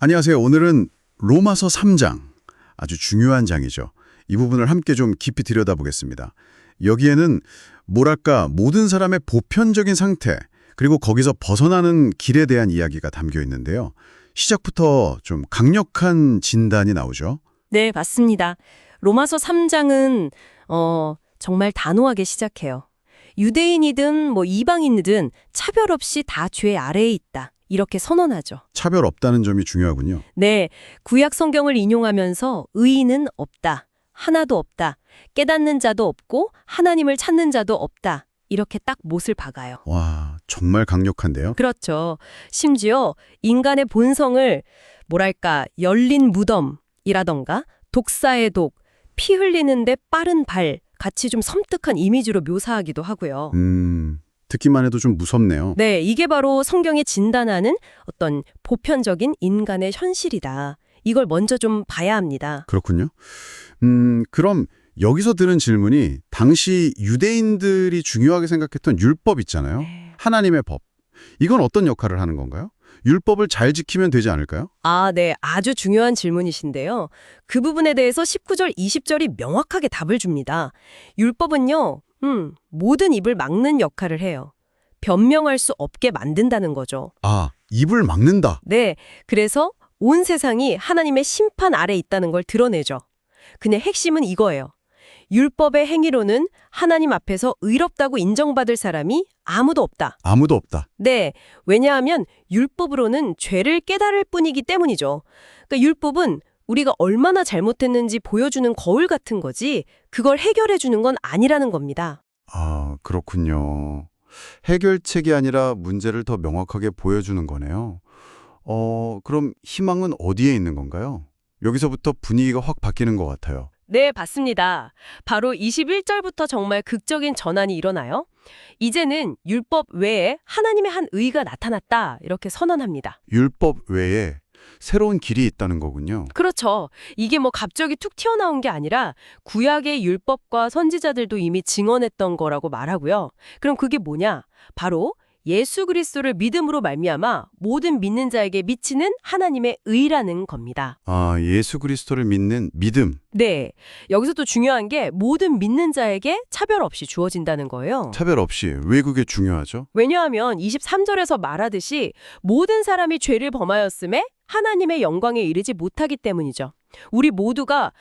안녕하세요. 오늘은 로마서 3장, 아주 중요한 장이죠. 이 부분을 함께 좀 깊이 들여다보겠습니다. 여기에는 뭐랄까 모든 사람의 보편적인 상태, 그리고 거기서 벗어나는 길에 대한 이야기가 담겨 있는데요. 시작부터 좀 강력한 진단이 나오죠. 네, 맞습니다. 로마서 3장은 정말 단호하게 시작해요. 유대인이든 이방인이든 차별 없이 다 죄 아래에 있다. 이렇게 선언하죠. 차별 없다는 점이 중요하군요. 네, 구약 성경을 인용하면서 의인은 없다. 하나도 없다. 깨닫는 자도 없고 하나님을 찾는 자도 없다. 이렇게 딱 못을 박아요. 와, 정말 강력한데요. 그렇죠. 심지어 인간의 본성을 열린 무덤이라던가 독사의 독, 피 흘리는데 빠른 발 같이 좀 섬뜩한 이미지로 묘사하기도 하고요. 듣기만 해도 좀 무섭네요. 네, 이게 바로 성경이 진단하는 어떤 보편적인 인간의 현실이다. 이걸 먼저 좀 봐야 합니다. 그렇군요. 그럼 여기서 드는 질문이 당시 유대인들이 중요하게 생각했던 율법 있잖아요. 하나님의 법. 이건 어떤 역할을 하는 건가요? 율법을 잘 지키면 되지 않을까요? 네, 아주 중요한 질문이신데요. 그 부분에 대해서 19절, 20절이 명확하게 답을 줍니다. 율법은요, 모든 입을 막는 역할을 해요. 변명할 수 없게 만든다는 거죠. 아, 입을 막는다. 네, 그래서 온 세상이 하나님의 심판 아래 있다는 걸 드러내죠. 근데 핵심은 이거예요. 율법의 행위로는 하나님 앞에서 의롭다고 인정받을 사람이 아무도 없다. 아무도 없다. 네, 왜냐하면 율법으로는 죄를 깨달을 뿐이기 때문이죠. 그러니까 율법은 우리가 얼마나 잘못했는지 보여주는 거울 같은 거지 그걸 해결해 주는 건 아니라는 겁니다. 아, 그렇군요. 해결책이 아니라 문제를 더 명확하게 보여주는 거네요. 그럼 희망은 어디에 있는 건가요? 여기서부터 분위기가 확 바뀌는 것 같아요. 네, 맞습니다. 바로 21절부터 정말 극적인 전환이 일어나요. 이제는 율법 외에 하나님의 한 의가 나타났다 이렇게 선언합니다. 율법 외에 새로운 길이 있다는 거군요. 그렇죠. 이게 갑자기 툭 튀어나온 게 아니라 구약의 율법과 선지자들도 이미 증언했던 거라고 말하고요. 그럼 그게 뭐냐? 바로 예수 그리스도를 믿음으로 말미암아 모든 믿는 자에게 미치는 하나님의 의라는 겁니다. 아, 예수 그리스도를 믿는 믿음. 네. 여기서 또 중요한 게 모든 믿는 자에게 차별 없이 주어진다는 거예요. 차별 없이. 왜 그게 중요하죠? 왜냐하면 23절에서 말하듯이 모든 사람이 죄를 범하였음에 하나님의 영광에 이르지 못하기 때문이죠. 우리 모두가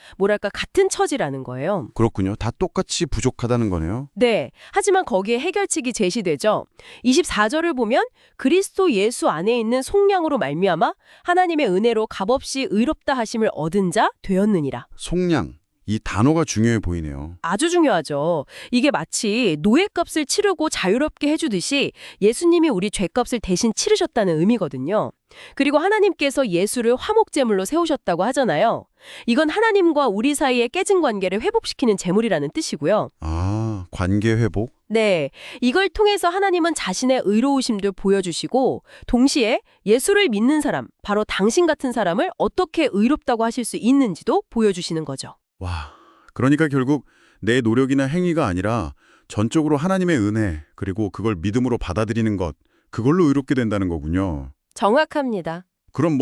같은 처지라는 거예요. 그렇군요. 다 똑같이 부족하다는 거네요. 네. 하지만 거기에 해결책이 제시되죠. 24절을 보면 그리스도 예수 안에 있는 속량으로 말미암아 하나님의 은혜로 값없이 의롭다 하심을 얻은 자 되었느니라. 속량. 이 단어가 중요해 보이네요. 아주 중요하죠. 이게 마치 노예값을 치르고 자유롭게 해주듯이 예수님이 우리 죄값을 대신 치르셨다는 의미거든요. 그리고 하나님께서 예수를 화목제물로 세우셨다고 하잖아요. 이건 하나님과 우리 사이에 깨진 관계를 회복시키는 제물이라는 뜻이고요. 아, 관계 회복? 네, 이걸 통해서 하나님은 자신의 의로우심도 보여주시고 동시에 예수를 믿는 사람, 바로 당신 같은 사람을 어떻게 의롭다고 하실 수 있는지도 보여주시는 거죠. 와, 그러니까 결국 내 노력이나 행위가 아니라 전적으로 하나님의 은혜, 그리고 그걸 믿음으로 받아들이는 것, 그걸로 의롭게 된다는 거군요. 정확합니다. 그럼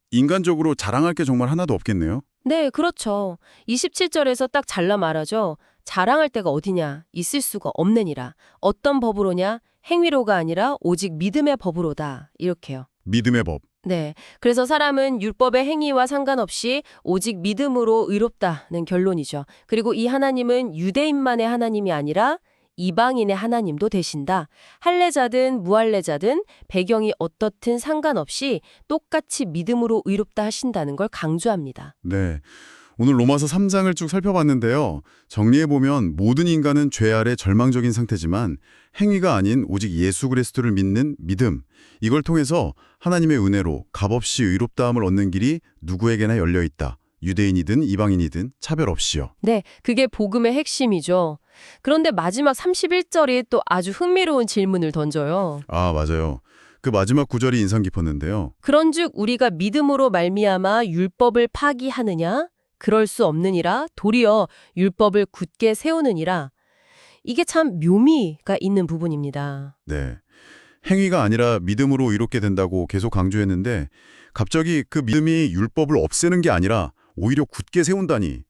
인간적으로 자랑할 게 정말 하나도 없겠네요? 네, 그렇죠. 27절에서 딱 잘라 말하죠. 자랑할 데가 어디냐, 있을 수가 없느니라. 어떤 법으로냐, 행위로가 아니라 오직 믿음의 법으로다. 이렇게요. 믿음의 법. 네, 그래서 사람은 율법의 행위와 상관없이 오직 믿음으로 의롭다는 결론이죠. 그리고 이 하나님은 유대인만의 하나님이 아니라 이방인의 하나님도 되신다. 할례자든 무할례자든 배경이 어떻든 상관없이 똑같이 믿음으로 의롭다 하신다는 걸 강조합니다. 네. 오늘 로마서 3장을 쭉 살펴봤는데요. 정리해보면 모든 인간은 죄 아래 절망적인 상태지만 행위가 아닌 오직 예수 그리스도를 믿는 믿음, 이걸 통해서 하나님의 은혜로 값없이 의롭다함을 얻는 길이 누구에게나 열려있다. 유대인이든 이방인이든 차별 없이요. 네, 그게 복음의 핵심이죠. 그런데 마지막 31절이 또 아주 흥미로운 질문을 던져요. 아, 맞아요. 그 마지막 구절이 인상 깊었는데요. 그런즉 우리가 믿음으로 말미암아 율법을 파기하느냐? 그럴 수 없느니라. 도리어 율법을 굳게 세우느니라. 이게 참 묘미가 있는 부분입니다. 네. 행위가 아니라 믿음으로 의롭게 된다고 계속 강조했는데 갑자기 그 믿음이 율법을 없애는 게 아니라 오히려 굳게 세운다니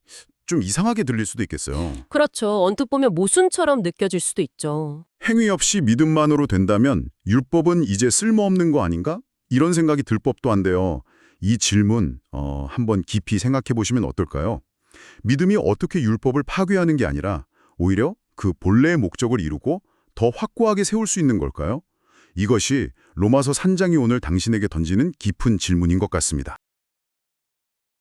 좀 이상하게 들릴 수도 있겠어요. 그렇죠. 언뜻 보면 모순처럼 느껴질 수도 있죠. 행위 없이 믿음만으로 된다면 율법은 이제 쓸모없는 거 아닌가? 이런 생각이 들 법도 한데요. 이 질문 한번 깊이 생각해 보시면 어떨까요? 믿음이 어떻게 율법을 파괴하는 게 아니라 오히려 그 본래의 목적을 이루고 더 확고하게 세울 수 있는 걸까요? 이것이 로마서 3장이 오늘 당신에게 던지는 깊은 질문인 것 같습니다.